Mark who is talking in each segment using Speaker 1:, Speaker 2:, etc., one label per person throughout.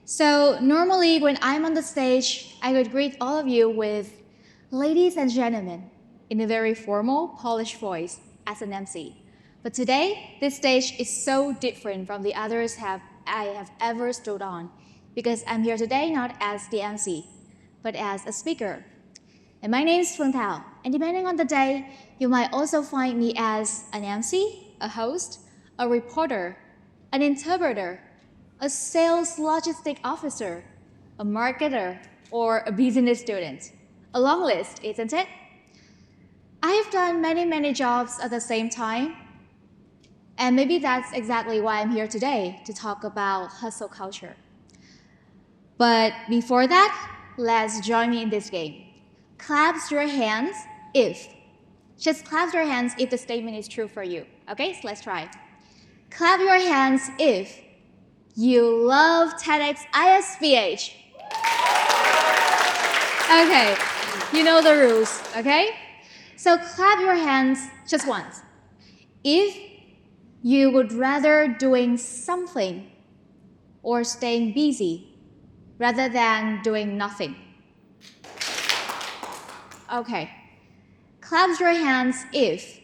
Speaker 1: So normally when I'm on the stage, I would greet all of you with ladies and gentlemen in a very formal, polished voice as an MC. But today, this stage is so different from the others I have ever stood on because I'm here today not as the MC, but as a speaker. And my name is Thao, and depending on the day, you might also find me as an MC, a host, a reporter, an interpreter, a sales logistic officer, a marketer, or a business student. A long list, isn't it? I have done many jobs at the same time, and maybe that's exactly why I'm here today to talk about hustle culture. But before that, let's join me in this game. Clap your hands if. Just clap your hands if the statement is true for you. Okay, so let's try. Clap your hands if you love TEDxISPH. Okay, you know the rules, okay? So clap your hands just once. If you would rather doing something or staying busy rather than doing nothing. Okay. Clap your hands if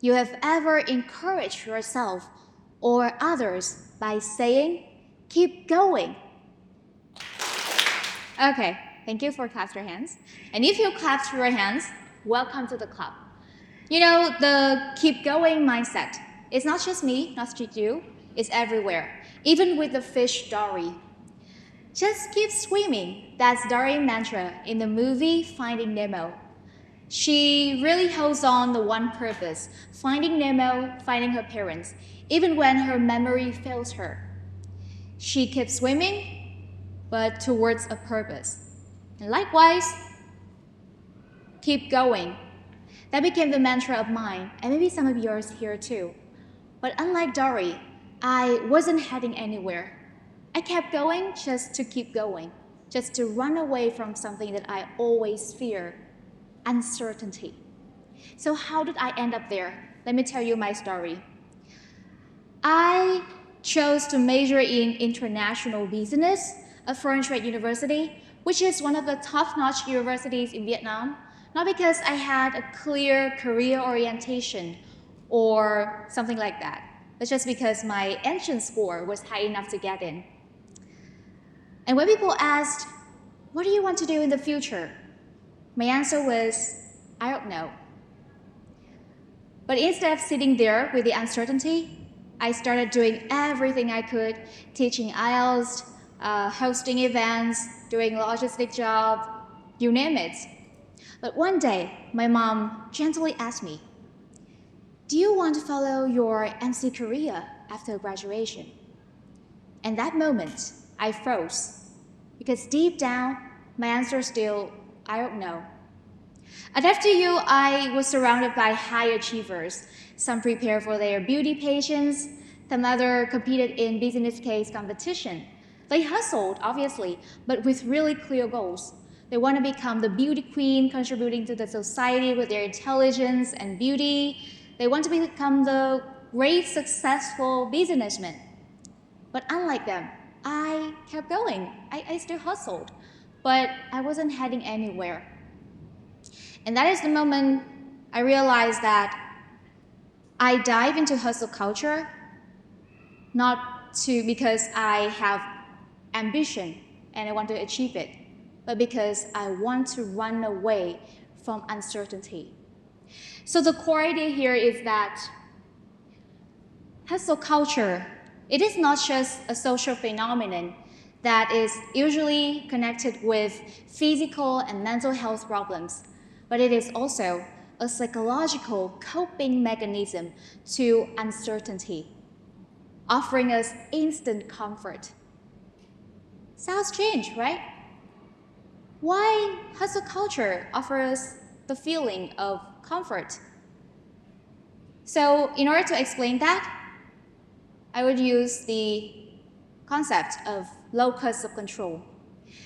Speaker 1: you have ever encouraged yourself or others by saying, keep going. Okay, thank you for clapping your hands. And if you clapped your hands, welcome to the club. You know, the keep going mindset, it's not just me, not just you, it's everywhere. Even with the fish Dory. Just keep swimming, that's Dory's mantra in the movie Finding Nemo. She really holds on to one purpose, finding Nemo, finding her parents, even when her memory fails her. She keeps swimming, but towards a purpose. And likewise, keep going. That became the mantra of mine, and maybe some of yours here too. But unlike Dory, I wasn't heading anywhere. I kept going just to keep going, just to run away from something that I always fear. Uncertainty. So how did I end up there? Let me tell you my story. I chose to major in international business at Phuong Trade University, which is one of the top-notch universities in Vietnam, not because I had a clear career orientation or something like that, but just because my entrance score was high enough to get in. And when people asked, what do you want to do in the future? My answer was, I don't know. But instead of sitting there with the uncertainty, I started doing everything I could, teaching IELTS, hosting events, doing logistic job, you name it. But one day, my mom gently asked me, do you want to follow your MC career after graduation? And that moment, I froze, because deep down, my answer still, I don't know. At FTU, I was surrounded by high achievers. Some prepared for their beauty pageants, some other competed in business case competition. They hustled, obviously, but with really clear goals. They want to become the beauty queen, contributing to the society with their intelligence and beauty. They want to become the great, successful businessman. But unlike them, I kept going. I still hustled, but I wasn't heading anywhere. And that is the moment I realized that I dive into hustle culture not because I have ambition and I want to achieve it, but because I want to run away from uncertainty. So the core idea here is that hustle culture, it is not just a social phenomenon that is usually connected with physical and mental health problems, but it is also a psychological coping mechanism to uncertainty, offering us instant comfort. Sounds strange, right? Why hustle culture offers us the feeling of comfort? So in order to explain that, I would use the concept of locus of control.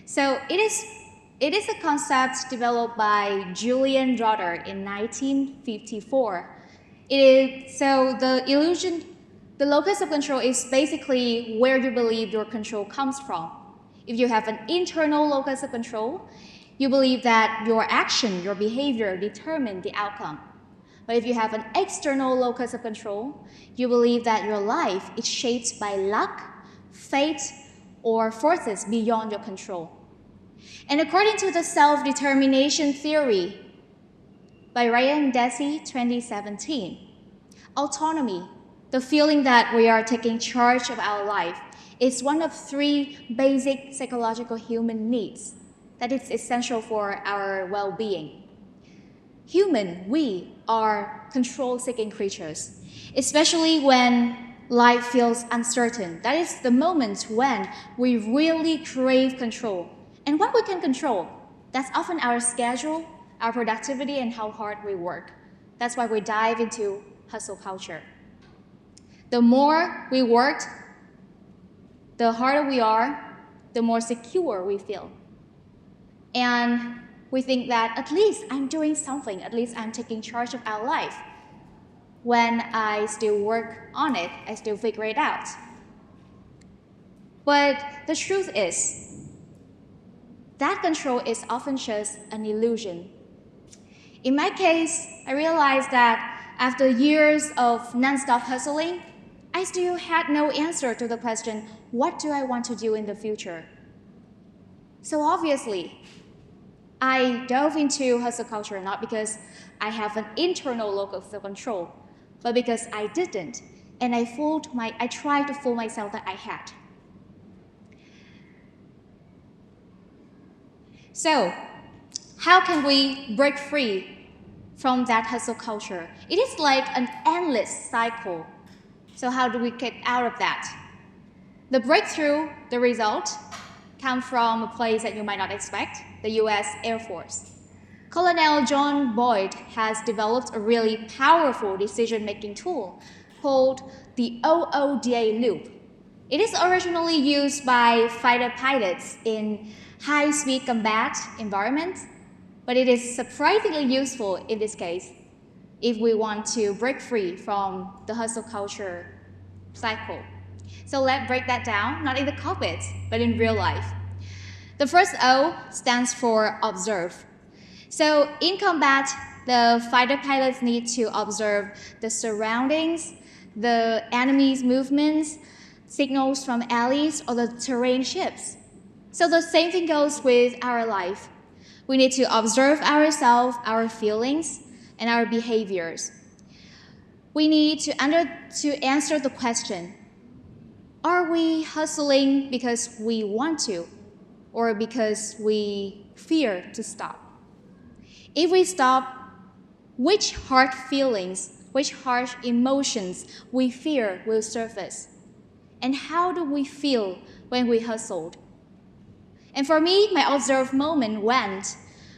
Speaker 1: So it is a concept developed by Julian Rotter in 1954. The locus of control is basically where you believe your control comes from. If you have an internal locus of control, you believe that your action, your behavior determine the outcome. But if you have an external locus of control, you believe that your life is shaped by luck, fate, or forces beyond your control. And according to the self-determination theory by Ryan Deci 2017, autonomy, the feeling that we are taking charge of our life, is one of 3 basic psychological human needs that is essential for our well-being. We are control-seeking creatures, especially when life feels uncertain. That is the moment when we really crave control. And what we can control, that's often our schedule, our productivity, and how hard we work. That's why we dive into hustle culture. The more we work, the harder we are, the more secure we feel. And we think that at least I'm doing something, at least I'm taking charge of our life. When I still work on it, I still figure it out. But the truth is, that control is often just an illusion. In my case, I realized that after years of non-stop hustling, I still had no answer to the question, what do I want to do in the future? So obviously, I dove into hustle culture not because I have an internal locus of control, but because I didn't, and I tried to fool myself that I had. So, how can we break free from that hustle culture? It is like an endless cycle. So how do we get out of that? The breakthrough, the result, come from a place that you might not expect, the US Air Force. Colonel John Boyd has developed a really powerful decision-making tool called the TheODA Loop. It is originally used by fighter pilots in high-speed combat environments, but it is surprisingly useful in this case if we want to break free from the hustle culture cycle. So let's break that down, not in the cockpit, but in real life. The first O stands for observe. So in combat, the fighter pilots need to observe the surroundings, the enemy's movements, signals from allies, or the terrain ships. So the same thing goes with our life. We need to observe ourselves, our feelings, and our behaviors. We need to answer the question, are we hustling because we want to, or because we fear to stop? If we stop, which hard feelings, which harsh emotions we fear will surface? And how do we feel when we hustled? And for me, my observed moment went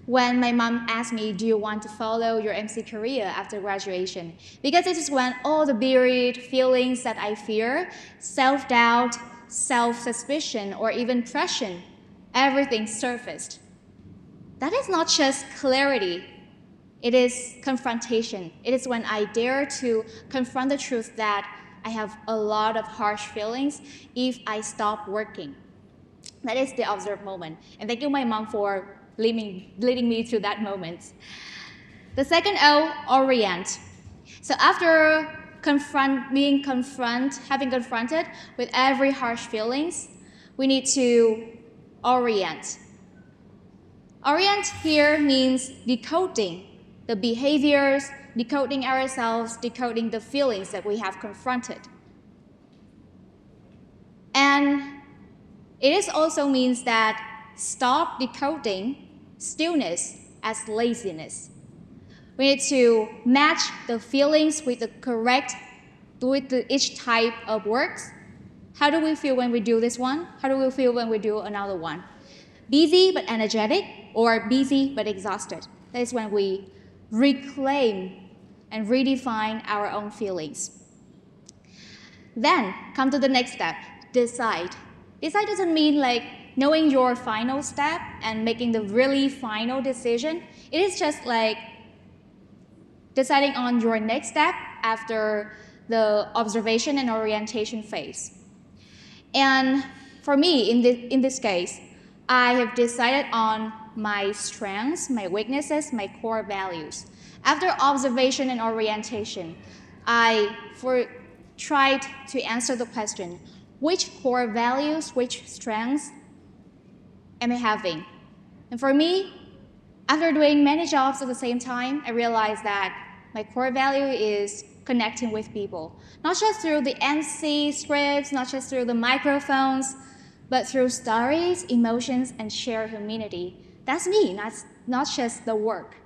Speaker 1: when my mom asked me, do you want to follow your MC career after graduation? Because this is when all the buried feelings that I fear, self-doubt, self-suspicion, or even depression, everything surfaced. That is not just clarity, it is confrontation. It is when I dare to confront the truth that I have a lot of harsh feelings if I stop working. That is the observed moment. And thank you, my mom, for leading me through that moment. The second O, orient. So after having confronted with every harsh feelings, we need to orient. Orient here means decoding the behaviors, decoding ourselves, decoding the feelings that we have confronted. And it also means that stop decoding stillness as laziness. We need to match the feelings with each type of works. How do we feel when we do this one? How do we feel when we do another one? Busy but energetic, or busy but exhausted. That is when we reclaim and redefine our own feelings. Then come to the next step, decide. Decide doesn't mean like knowing your final step and making the really final decision. It is just like deciding on your next step after the observation and orientation phase. And for me, in this case, I have decided on my strengths, my weaknesses, my core values. After observation and orientation, I tried to answer the question, which core values, which strengths am I having? And for me, after doing many jobs at the same time, I realized that my core value is connecting with people. Not just through the NC scripts, not just through the microphones, but through stories, emotions, and shared humanity. That's me, not just the work.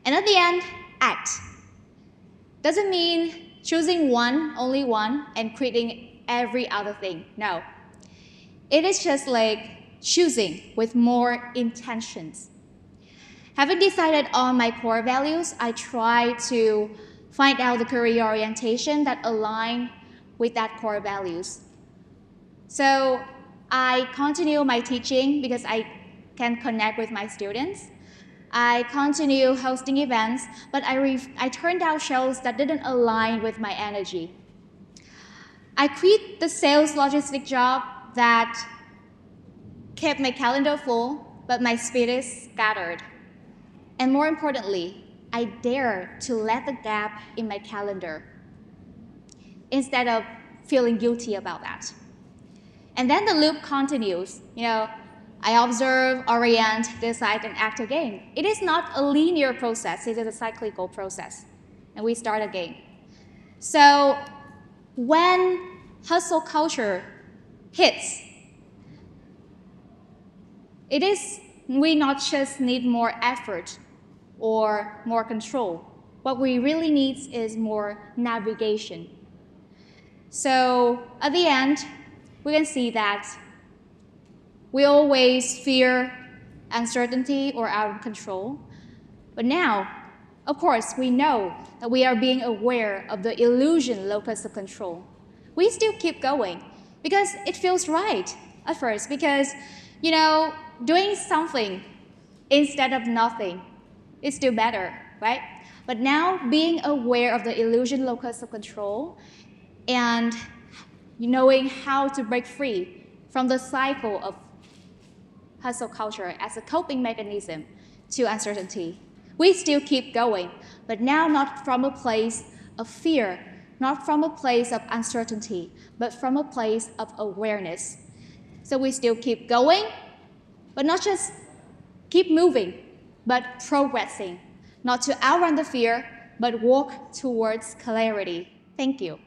Speaker 1: And at the end, act. Doesn't mean choosing one, only one, and quitting every other thing. No. It is just like choosing with more intentions. Having decided on my core values, I try to find out the career orientation that align with that core values. So I continue my teaching because I can connect with my students. I continue hosting events, but I turned out shows that didn't align with my energy. I quit the sales logistic job that kept my calendar full, but my spirit is scattered. And more importantly, I dare to let the gap in my calendar instead of feeling guilty about that. And then the loop continues. I observe, orient, decide, and act again. It is not a linear process, it is a cyclical process. And we start again. So when hustle culture hits, we not just need more effort or more control. What we really need is more navigation. So at the end, we can see that we always fear uncertainty or out of control. But now, of course, we know that we are being aware of the illusion locus of control. We still keep going because it feels right at first, because, doing something instead of nothing is still better, right? But now being aware of the illusion locus of control and knowing how to break free from the cycle of hustle culture as a coping mechanism to uncertainty. We still keep going, but now not from a place of fear, not from a place of uncertainty, but from a place of awareness. So we still keep going, but not just keep moving, but progressing, not to outrun the fear, but walk towards clarity. Thank you.